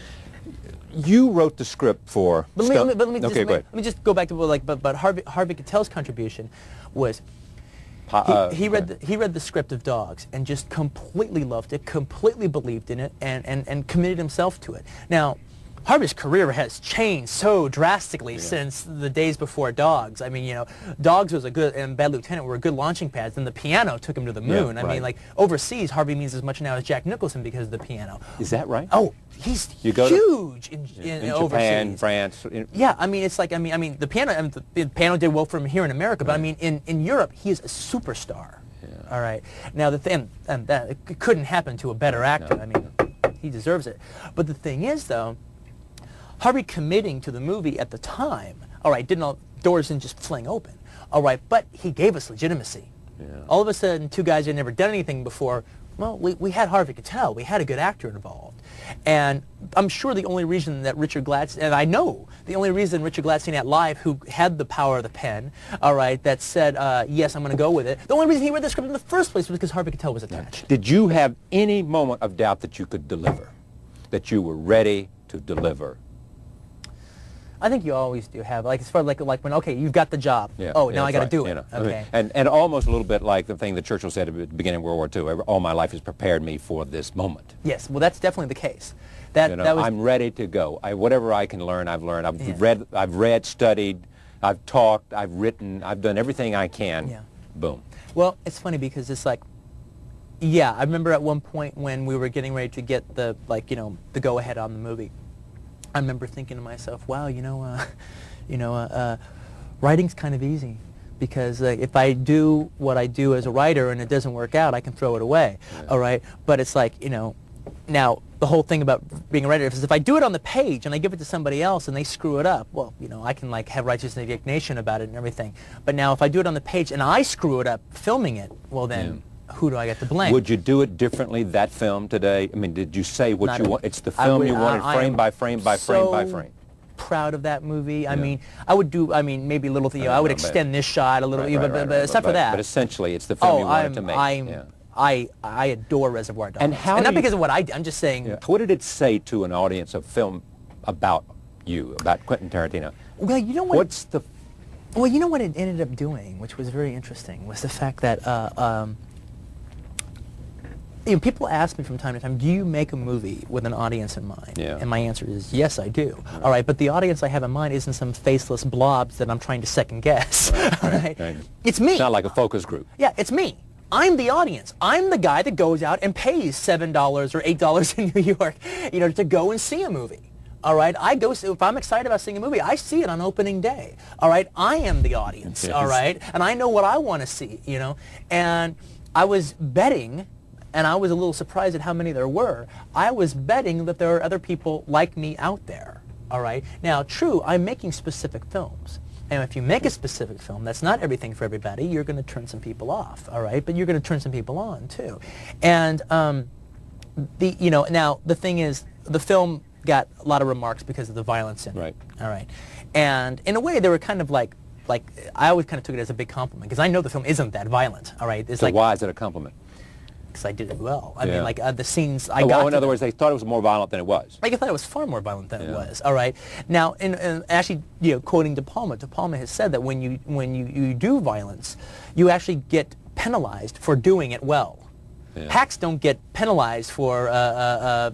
You wrote the script for... Let me just go back to but Harvey Keitel's contribution was he read the script of Dogs and just completely loved it, completely believed in it, and committed himself to it. Now, Harvey's career has changed so drastically since the days before Dogs. Dogs was and Bad Lieutenant were good launching pads, and The Piano took him to the moon. Overseas, Harvey means as much now as Jack Nicholson because of The Piano. Is that right? Oh, he's huge in overseas. Japan, France. Yeah, it's The Piano did well for him here in America, but in Europe, he is a superstar. Yeah. All right. Now the thing, and that it couldn't happen to a better actor. He deserves it. But the thing is, though, Harvey committing to the movie at the time, all right, doors didn't just fling open, all right, but he gave us legitimacy. Yeah. All of a sudden, 2 guys who had never done anything before, well, we had Harvey Keitel, we had a good actor involved. And I'm sure the only reason that Richard Gladstein, and I know the only reason Richard Gladstein at Live, who had the power of the pen, all right, that said, yes, I'm going to go with it, the only reason he read the script in the first place was because Harvey Keitel was attached. Did you have any moment of doubt that you could deliver, that you were ready to deliver? I think you always do have, like, as far like when, okay, you've got the job. Yeah, oh, yeah, now I got to right, do it. you know. Okay. I mean, and almost a little bit like the thing that Churchill said at the beginning of World War II, all my life has prepared me for this moment. Yes, well, that's definitely the case. That, You know, that was, I'm ready to go. Whatever I can learn, I've learned. Yeah. I've read, studied, I've talked, I've written, I've done everything I can. Yeah. Boom. Well, it's funny because it's like, yeah, I remember at one point when we were getting ready to get the, like, you know, the go-ahead on the movie, I remember thinking to myself, wow, writing's kind of easy, because if I do what I do as a writer and it doesn't work out, I can throw it away, Yeah. all right? But it's like, you know, now the whole thing about being a writer is if I do it on the page and I give it to somebody else and they screw it up, well, you know, I can like have righteous indignation about it and everything. But now if I do it on the page and I screw it up filming it, well then, who do I get to blame? Would you do it differently, that film today? I mean, did you say what Not you a- want? It's the I film would- you wanted, I frame am by frame by frame by so frame. proud of that movie. I Yeah. mean, I would do, I mean, maybe a little, you know, I would extend this shot a little, but except for that. But essentially, it's the film you wanted to make. I adore Reservoir Dogs. And how not do you- because of what I did, I'm just saying, Yeah. What did it say to an audience of film about you, about Quentin Tarantino? well, you know what? What's the... Well, you know what it ended up doing, which was very interesting, was the fact that you know, people ask me from time to time, do you make a movie with an audience in mind? Yeah. And my answer is, yes, I do. Right. All right, but the audience I have in mind isn't some faceless blobs that I'm trying to second guess. Right, all right, right? right. It's me. It's not like a focus group. Yeah, it's me. I'm the audience. I'm the guy that goes out and pays $7 or $8 in New York, you know, to go and see a movie. All right, I go. If I'm excited about seeing a movie, I see it on opening day. All right, I am the audience. Yes. All right, and I know what I want to see. You know, and I was betting, and I was a little surprised at how many there were. I was betting that there are other people like me out there. All right. Now, true, I'm making specific films. And if you make a specific film, that's not everything for everybody. You're going to turn some people off, all right? But you're going to turn some people on too. And you know, now the thing is, the film got a lot of remarks because of the violence in it. Right. All right. And in a way, they were kind of like I always kind of took it as a big compliment because I know the film isn't that violent. All right. It's So like, why is it a compliment? because I did it well. I Yeah. mean, like the scenes I Oh, got. in to other them. words, they thought it was more violent than it was. I thought it was far more violent than it Yeah. was. All right. Now, and actually, you know, quoting De Palma has said that when you do violence, you actually get penalized for doing it well. Yeah. Hacks don't get penalized for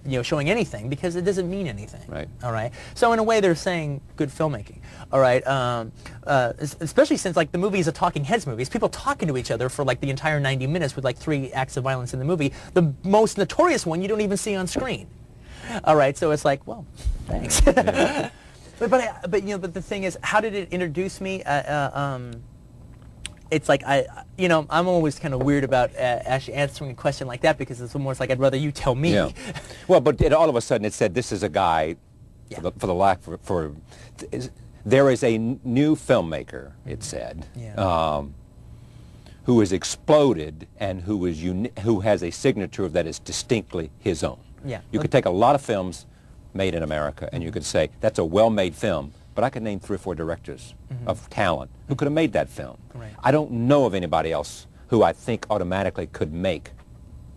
you know, showing anything because it doesn't mean anything. Right. All right. So in a way, they're saying good filmmaking. All right. Especially since like the movie is a talking heads movie. It's people talking to each other for like the entire 90 minutes with like 3 acts of violence in the movie. The most notorious one you don't even see on screen. All right. So it's like, well, thanks. Yeah. but you know, but the thing is, how did it introduce me? It's like you know, I'm always kind of weird about actually answering a question like that because it's almost like I'd rather you tell me. Yeah. Well, but all of a sudden it said this is a guy, Yeah. for the lack for there is a new filmmaker, it said, Yeah. who has exploded and who has a signature that is distinctly his own. Yeah. You could take a lot of films made in America and you could say that's a well-made film, but I could name 3 or 4 directors of talent who could have made that film. Right. I don't know of anybody else who I think automatically could make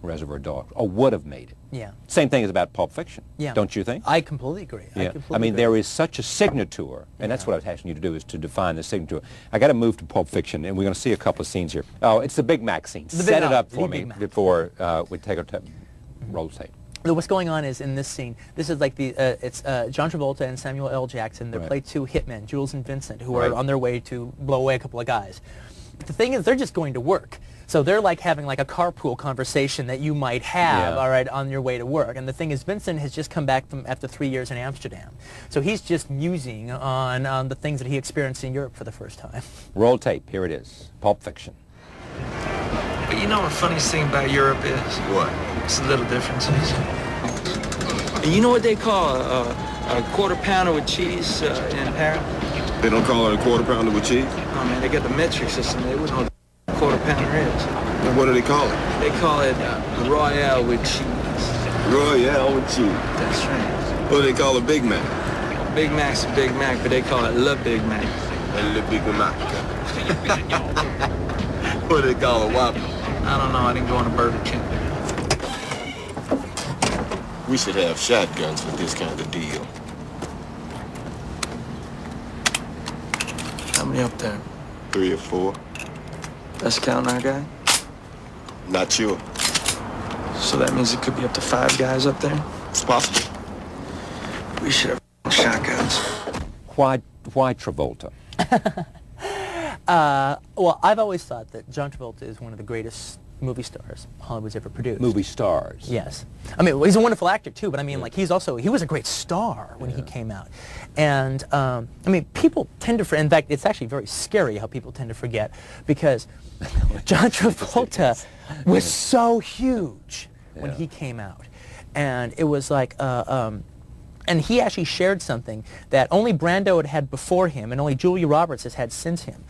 Reservoir Dogs or would have made it. Yeah. Same thing is about Pulp Fiction, Yeah. don't you think? I completely agree. Yeah. I mean, agree. there is such a signature, and that's what I was asking you to do, is to define the signature. I got to move to Pulp Fiction, and we're going to see a couple of scenes here. Oh, it's the Big Mac scene. The Big Set it Mac, up the for Big me Mac. before we take our roll tape. So what's going on is in this scene, this is like it's John Travolta and Samuel L. Jackson. They Right. play 2 hitmen, Jules and Vincent, who Right. are on their way to blow away a couple of guys. The thing is, they're just going to work. So they're like having like a carpool conversation that you might have, Yeah. all right, on your way to work. And the thing is, Vincent has just come back from after 3 years in Amsterdam. So he's just musing on the things that he experienced in Europe for the first time. Roll tape. Here it is. Pulp Fiction. But you know what the funniest thing about Europe is? What? It's the little differences. And you know what they call a quarter pounder with cheese in Paris? They don't call it a quarter pounder with cheese? Oh man, they got the metric system. They wouldn't know what a quarter pounder is. And what do they call it? They call it Royale with cheese. Royale with cheese. That's right. What do they call a Big Mac? Big Mac's a Big Mac, but they call it Le Big Mac. Le Big Mac. What do they call a Whopper? I don't know, I didn't go on a Burger King. We should have shotguns for this kind of deal. How many up there? 3 or 4. That's counting our guy? Not sure. So that means it could be up to 5 guys up there? It's possible. We should have shotguns. Why Travolta? Well, I've always thought that John Travolta is one of the greatest movie stars Hollywood's ever produced. Movie stars. Yes. I mean, well, he's a wonderful actor, too, but I mean, like, he was a great star when he came out. And, I mean, people tend to, in fact, it's actually very scary how people tend to forget, because John Travolta was so huge when he came out. And it was like, and he actually shared something that only Brando had before him, and only Julia Roberts has had since him,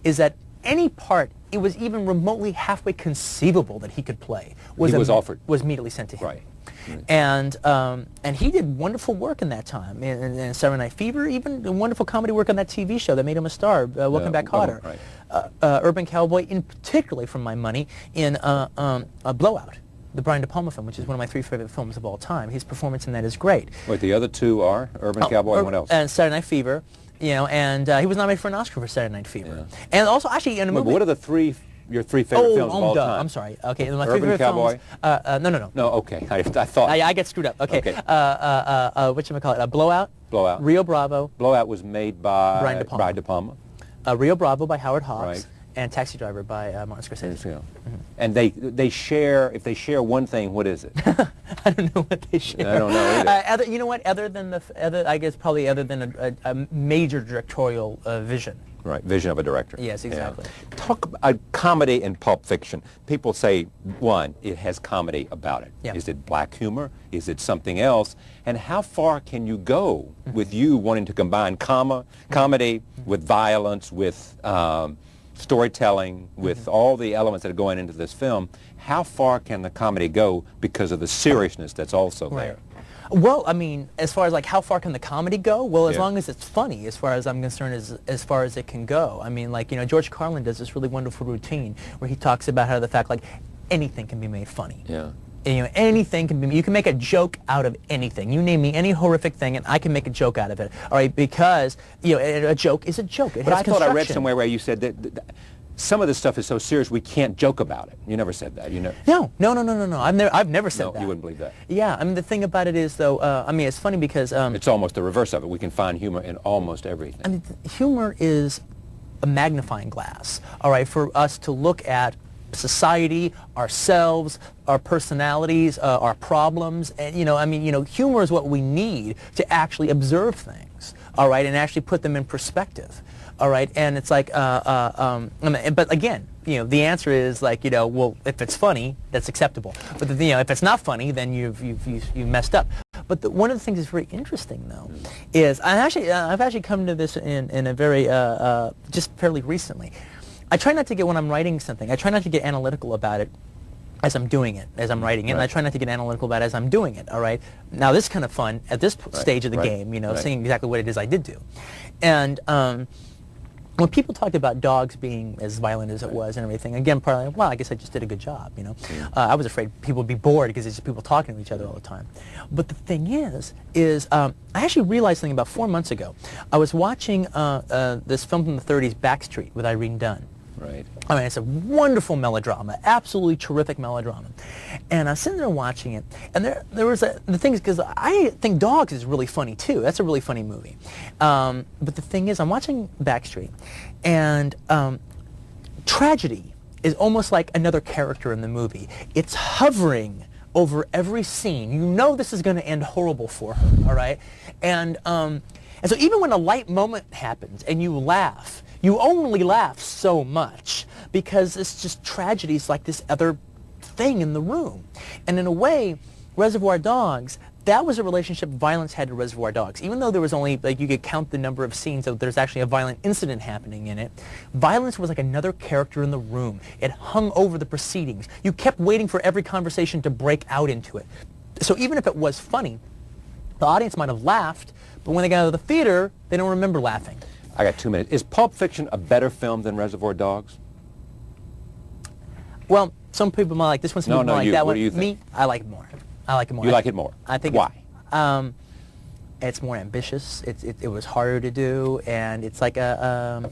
is that any part it was even remotely halfway conceivable that he could play was immediately sent to him. Right. And he did wonderful work in that time. In Saturday Night Fever, even wonderful comedy work on that TV show that made him a star, Welcome Back, Kotter. Right. Urban Cowboy, in particularly from my money, in Blowout, the Brian De Palma film, which is one of my 3 favorite films of all time. His performance in that is great. Wait, the other 2 are Urban Cowboy and what else? And Saturday Night Fever. You know, and he was nominated for an Oscar for Saturday Night Fever. Yeah. And also, actually, in a movie... What are your 3 favorite films of all time? I'm sorry. Okay, my Urban favorite Cowboy? films... No. No, okay. I thought... I get screwed up. Okay. Whatchamacallit? Blowout. Blowout. Rio Bravo. Blowout was made by Brian De Palma. Rio Bravo by Howard Hawks. Right. And Taxi Driver by Martin Scorsese. Yeah. Mm-hmm. And they share, if they share one thing, what is it? I don't know what they share. I don't know either. You know what? Other than a major directorial vision. Right, vision of a director. Yes, exactly. Yeah. Talk about comedy in Pulp Fiction. People say, one, it has comedy about it. Yeah. Is it black humor? Is it something else? And how far can you go with you wanting to combine comedy with violence, with storytelling, with all the elements that are going into this film? How far can the comedy go because of the seriousness that's also there? Well, I mean, as far as like how far can the comedy go? Well, as long as it's funny, as far as I'm concerned, as far as it can go. I mean, like, you know, George Carlin does this really wonderful routine where he talks about how the fact, like, anything can be made funny. Yeah. You know, anything can be, you can make a joke out of anything. You name me any horrific thing and I can make a joke out of it. All right, because, you know, a joke is a joke. But I thought I read somewhere where you said that some of this stuff is so serious we can't joke about it. You never said that. You know. No. I've never said that. No, you wouldn't believe that. Yeah, I mean, the thing about it is, though, I mean, it's funny because... it's almost the reverse of it. We can find humor in almost everything. I mean, humor is a magnifying glass, all right, for us to look at society, ourselves, our personalities, our problems, and, you know, I mean, you know, humor is what we need to actually observe things, all right, and actually put them in perspective. All right, and it's like, but again, you know, the answer is like, you know, well, if it's funny, that's acceptable. But you know, if it's not funny, then you've messed up. But one of the things that's very interesting, though, is I've actually come to this in a very just fairly recently. I try not to get when I'm writing something. I try not to get analytical about it as I'm doing it, as I'm writing it, and I try not to get analytical about it as I'm doing it, all right? Now, this is kind of fun at this stage of the game, you know, seeing exactly what it is I did do. And when people talked about dogs being as violent as it was and everything, again, probably, well, I guess I just did a good job, you know. I was afraid people would be bored because it's just people talking to each other all the time. But the thing is I actually realized something about 4 months ago. I was watching this film from the 30s, Backstreet, with Irene Dunn. Right. I mean, it's a wonderful melodrama, absolutely terrific melodrama. And I was sitting there watching it, and there was the thing is, because I think Dogs is really funny too. That's a really funny movie. But the thing is, I'm watching Backstreet, and tragedy is almost like another character in the movie. It's hovering over every scene. You know this is going to end horrible for her, all right? And so even when a light moment happens and you laugh, you only laugh so much because it's just tragedies like this other thing in the room. And in a way, Reservoir Dogs, that was a relationship violence had to Reservoir Dogs. Even though there was only, like, you could count the number of scenes, so there's actually a violent incident happening in it, violence was like another character in the room. It hung over the proceedings. You kept waiting for every conversation to break out into it. So even if it was funny, the audience might have laughed, but when they got out of the theater, they don't remember laughing. I got 2 minutes. Is Pulp Fiction a better film than Reservoir Dogs? Well, some people might like this one, some people might like that what one. Do you think? Me, I like it more. I like it more. You like it more? I think. Why? It's more ambitious. It was harder to do, and it's like a.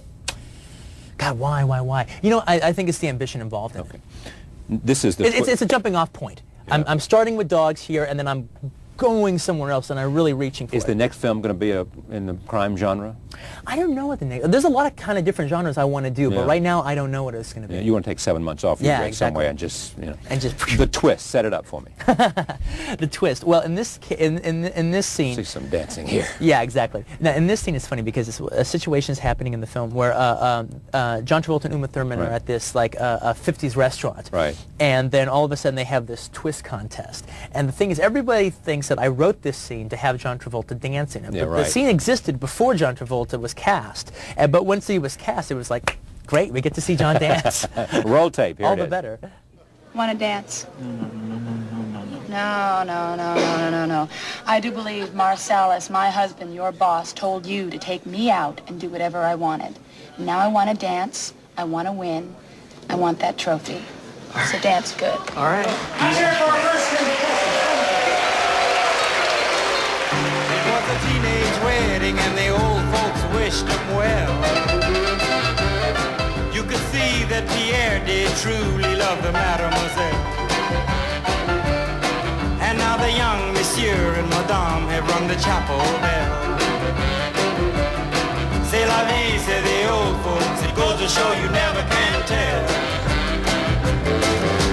God, why? You know, I think it's the ambition involved in it. This is the. It's a jumping off point. Yeah. I'm starting with Dogs here, and then I'm going somewhere else, and I'm really reaching for it. Is the next film going to be in the crime genre? I don't know what the next. There's a lot of kind of different genres I want to do, but right now I don't know what it's going to be. Yeah, you want to take 7 months off exactly. somewhere and just, you know. And just the twist. Set it up for me. The twist. Well, in this scene. See some dancing here. Yeah, exactly. Now, in this scene, it's funny because a situation is happening in the film where John Travolta and Uma Thurman are at this like a 50s restaurant. Right. And then all of a sudden they have this twist contest. And the thing is, everybody thinks that I wrote this scene to have John Travolta dance in it. Yeah, but right. the scene existed before John Travolta was cast. But once he was cast, it was like, great, we get to see John dance. Roll tape, here all it the is. better. Want to dance? No. I do believe Marcellus, my husband, your boss, told you to take me out and do whatever I wanted. And now I want to dance. I want to win. I want that trophy. So dance good. All right. It was a teenage wedding and the old folks wished him well. You could see that Pierre did truly love the mademoiselle. And now the young monsieur and madame have rung the chapel bell. C'est la vie, say the old folks, it goes to show you never can tell.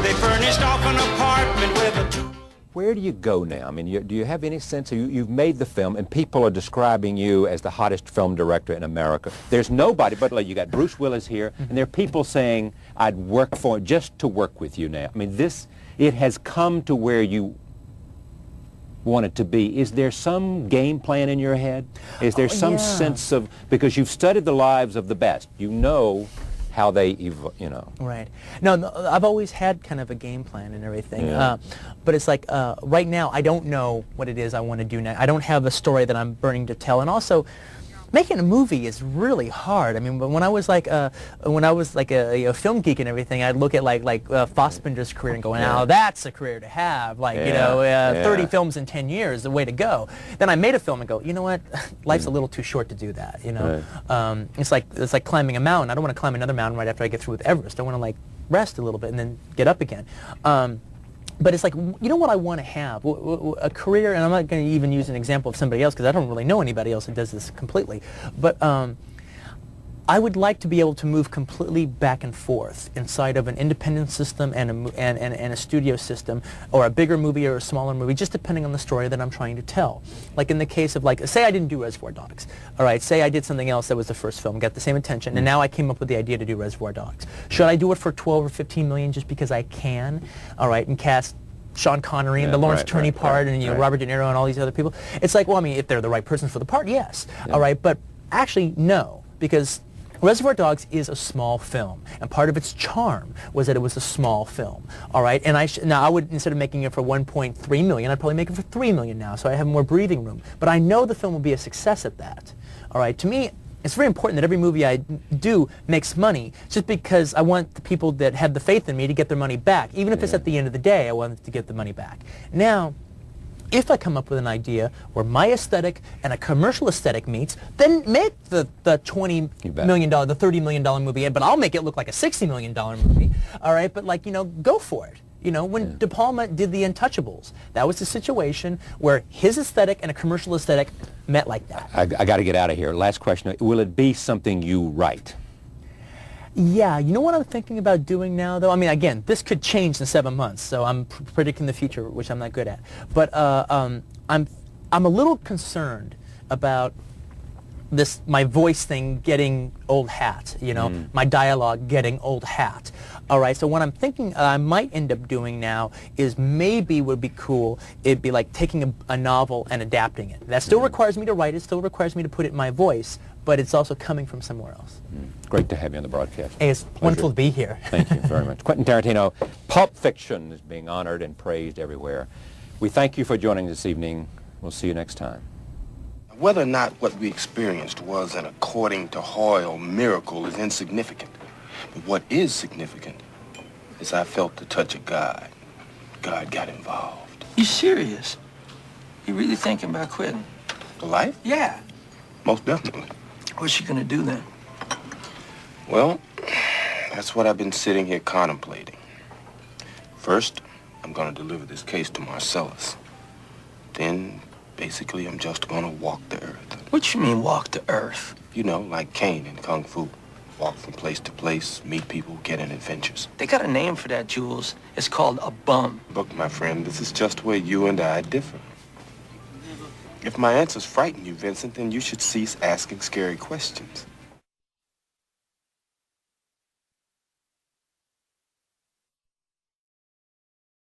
They furnished off an apartment with a two. Where do you go now? I mean, do you have any sense? You've made the film, and people are describing you as the hottest film director in America. There's nobody, but like, you got Bruce Willis here, and there are people saying, I'd work for just to work with you now. I mean, it has come to where you want it to be. Is there some game plan in your head? Is there some sense of, because you've studied the lives of the best, you know how they, you know. Right. No, I've always had kind of a game plan and everything. Yeah. But it's like, right now, I don't know what it is I want to do now. I don't have a story that I'm burning to tell. And also, making a movie is really hard. I mean, when I was like a film geek and everything, I'd look at like Fassbender's career and go, now that's a career to have. Like, you know, 30 films in 10 years, the way to go. Then I made a film and go, you know what, life's a little too short to do that. You know, it's like climbing a mountain. I don't want to climb another mountain right after I get through with Everest. I want to like rest a little bit and then get up again. But it's like, you know what I want to have? A career, and I'm not going to even use an example of somebody else because I don't really know anybody else who does this completely. But I would like to be able to move completely back and forth inside of an independent system and a studio system, or a bigger movie or a smaller movie, just depending on the story that I'm trying to tell. Like in the case of, like, say I didn't do Reservoir Dogs. All right, say I did something else that was the first film, got the same attention, and now I came up with the idea to do Reservoir Dogs. Should I do it for 12 or 15 million just because I can? All right, and cast Sean Connery and the Lawrence Turney part, and you know, Robert De Niro and all these other people. It's like, well, I mean, if they're the right person for the part, yes. All right, but actually, no, because Reservoir Dogs is a small film, and part of its charm was that it was a small film. All right, and now I would, instead of making it for 1.3 million, I'd probably make it for 3 million now, so I have more breathing room. But I know the film will be a success at that. All right, to me, it's very important that every movie I do makes money, just because I want the people that have the faith in me to get their money back. Even if it's at the end of the day, I want them to get the money back. Now, if I come up with an idea where my aesthetic and a commercial aesthetic meets, then make the $20 million, the $30 million movie, but I'll make it look like a $60 million movie. All right, but like, you know, go for it. You know, when De Palma did The Untouchables, that was a situation where his aesthetic and a commercial aesthetic met like that. I got to get out of here. Last question. Will it be something you write? Yeah, you know what I'm thinking about doing now, though? I mean, again, this could change in 7 months, so I'm predicting the future, which I'm not good at. But I'm a little concerned about this, my voice thing getting old hat, you know, my dialogue getting old hat. All right, so what I'm thinking I might end up doing now is maybe would be cool, it'd be like taking a novel and adapting it. That still requires me to write it, still requires me to put it in my voice, but it's also coming from somewhere else. Great to have you on the broadcast. Hey, it's wonderful to be here. Thank you very much. Quentin Tarantino, Pulp Fiction is being honored and praised everywhere. We thank you for joining this evening. We'll see you next time. Whether or not what we experienced was an according to Hoyle miracle is insignificant. But what is significant is I felt the touch of God. God got involved. You serious? You really thinking about quitting? The life? Yeah. Most definitely. What's you gonna do then? Well, that's what I've been sitting here contemplating. First, I'm gonna deliver this case to Marcellus. Then, basically, I'm just gonna walk the earth. What you mean walk the earth? You know, like Caine in Kung Fu. Walk from place to place, meet people, get in adventures. They got a name for that, Jules. It's called a bum. Look, my friend, this is just where you and I differ. If my answers frighten you, Vincent, then you should cease asking scary questions.